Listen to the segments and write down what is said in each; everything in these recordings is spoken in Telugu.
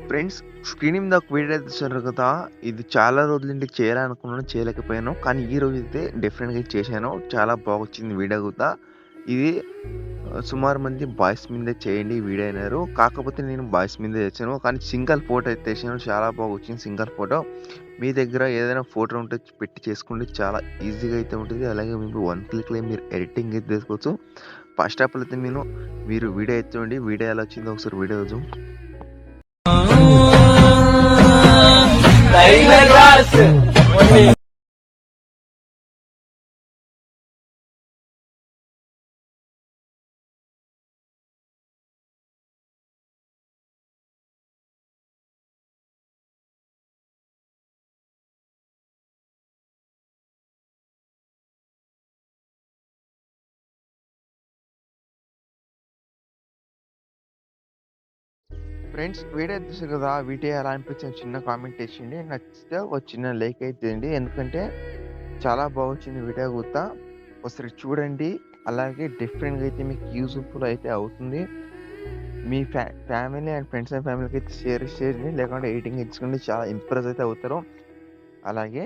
ఫ్రెండ్స్, స్క్రీన్ మీద ఒక వీడియో అయితే చూసారు కదా! ఇది చాలా రోజుల నుండి చేయాలనుకున్నాను, చేయలేకపోయాను. కానీ ఈ రోజైతే డెఫినిట్‌గా చేశాను. చాలా బాగొచ్చింది వీడియో కూడా. ఇది సుమారు మంది బాయ్స్ మీదే చేయండి వీడియో అన్నారు. కాకపోతే నేను బాయ్స్ మీదే చేశాను. కానీ సింగిల్ ఫోటో అయితే ఏశాను. చాలా బాగొచ్చింది సింగిల్ ఫోటో. మీ దగ్గర ఏదైనా ఫోటో ఉంటే పెట్టి చేసుకోండి. చాలా ఈజీగా అయితే ఉంటుంది. అలాగే మీకు వన్ క్లిక్‌లో మీరు ఎడిటింగ్ అయితే చేసుకోవచ్చు. ఫస్ట్ ఆఫ్ ఆల్ అయితే మీరు వీడియో అయితే చూడండి. వీడియో ఎలా వచ్చిందో ఒకసారి వీడియో చూద్దాం. ఫ్రెండ్స్, వీడియో చూసారు కదా! వీడియో ఎలా అనిపించిందో చిన్న కామెంట్ చేసేయండి. నచ్చితే ఒక చిన్న లైక్ అయితే చేయండి. ఎందుకంటే చాలా బాగొచ్చింది వీడియో కూడా. ఒకసారి చూడండి. అలాగే డెఫినిట్‌గా అయితే మీకు యూజ్‌ఫుల్ అయితే అవుతుంది. మీ ఫ్యామిలీ అండ్ ఫ్రెండ్స్ అండ్ ఫ్యామిలీకి అయితే షేర్ చేయండి. లేకుంటే ఎడిటింగ్ ఇచ్చుకోండి. చాలా ఇంప్రెస్ అయితే అవుతారు. అలాగే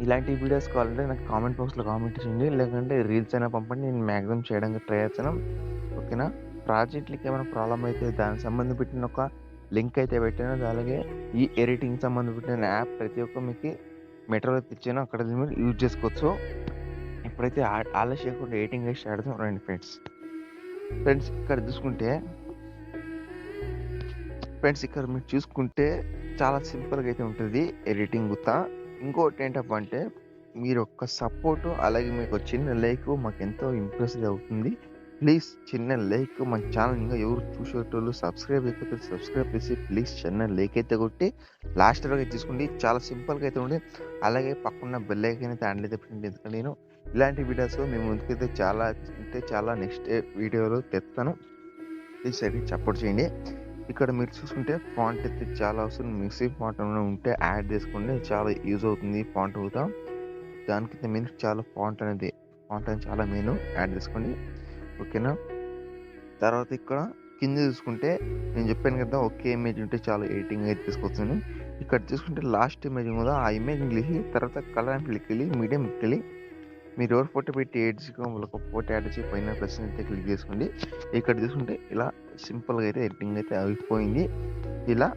ఇలాంటి వీడియోస్ కావాలంటే నాకు కామెంట్ బాక్స్‌లో కామెంట్ చేయండి. లేకుంటే రీల్స్ అయినా పంపండి. నేను మాక్సిమం చేయడానికి ట్రై చేస్తాను. ఓకేనా? ప్రాజెక్ట్‌లకి ఏమైనా ప్రాబ్లమ్ అయితే దానికి సంబంధపెట్టిన ఒక లింక్ అయితే పెట్టాను. అలాగే ఈ ఎడిటింగ్‌కి సంబంధపెట్టిన యాప్ ప్రతి ఒక్క మీకు మెటీరియల్ అయితే ఇచ్చాను. అక్కడ మీరు యూజ్ చేసుకోవచ్చు. ఇప్పుడైతే ఆలస్యం చేయకుండా ఎడిటింగ్ అయితే స్టార్ట్ చేద్దాం రండి ఫ్రెండ్స్. ఇక్కడ మీరు చూసుకుంటే చాలా సింపుల్‌గా అయితే ఉంటది ఎడిటింగ్ గుత్తా. ఇంకోటి ఏంటంటే మీరు ఒక్క సపోర్టు అలాగే మీకు చిన్న లైక్ మాకెంతో ఇంప్రెస్‌గా అవుతుంది. ప్లీజ్ చిన్న లైక్ మన ఛానల్ ఇంకా ఎవరు చూసేటోళ్ళు సబ్స్క్రైబ్ చేయకపోతే సబ్స్క్రైబ్ చేసి ప్లీజ్ చిన్న లైక్ అయితే కొట్టి లాస్ట్ వరకు చూసుకోండి. చాలా సింపుల్‌గా అయితే ఉంది. అలాగే పక్కన బెల్ ఐకాన్ అయితే హ్యాండిల్ అయితే పెట్టండి. ఎందుకంటే నేను ఇలాంటి వీడియోస్ మీ ముందుకైతే చాలా నెక్స్ట్ వీడియోలో తెస్తాను. ప్లీజ్ అయితే సపోర్ట్ చేయండి. ఇక్కడ మీరు చూసుకుంటే ఫాంట్ అయితే చాలా అవసరం. మిక్సీ ఫాంట్ ఏమైనా ఉంటే యాడ్ చేసుకోండి. చాలా యూజ్ అవుతుంది ఫాంట్ కూడా. దానికైతే మెయిన్ ఫాంట్ అనేది చాలా మెయిన్ యాడ్ చేసుకోండి. ఓకేనా? తర్వాత ఇక్కడ కింద చూసుకుంటే నేను చెప్పాను కదా! ఒకే ఇమేజ్ ఉంటే చాలా ఎడిటింగ్ అయితే తీసుకోవచ్చని. ఇక్కడ చూసుకుంటే లాస్ట్ ఇమేజ్ కూడా ఆ ఇమేజ్‌ని క్లిక్ తర్వాత కలర్ అండ్ క్లిక్ మీడియంకి వెళ్ళి మీరు ఎవరు ఫోటో పెట్టి ఎడ్ చేసుకో వాళ్ళకి ఫోటో యాడ్ చేసి పైన ప్లస్ అయితే క్లిక్ చేసుకోండి. ఇక్కడ చూసుకుంటే ఇలా సింపుల్‌గా అయితే ఎడిటింగ్ అయితే అయిపోయింది. ఇలా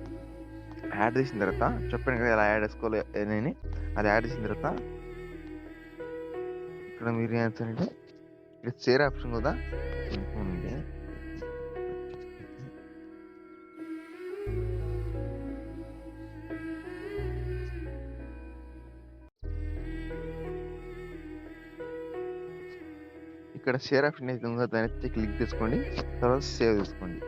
యాడ్ చేసిన తర్వాత చెప్పాను కదా! ఎలా యాడ్ చేసుకోవాలి అని. అది యాడ్ చేసిన తర్వాత ఇక్కడ మీరు ఏం చేస్తారంటే ఇక్కడ షేర్ ఆప్షన్ కూడా ఉంది. ఇక్కడ షేర్ ఆప్షన్ అయితే ఉందో దాన్ని అయితే క్లిక్ చేసుకోండి. తర్వాత సేవ్ చేసుకోండి.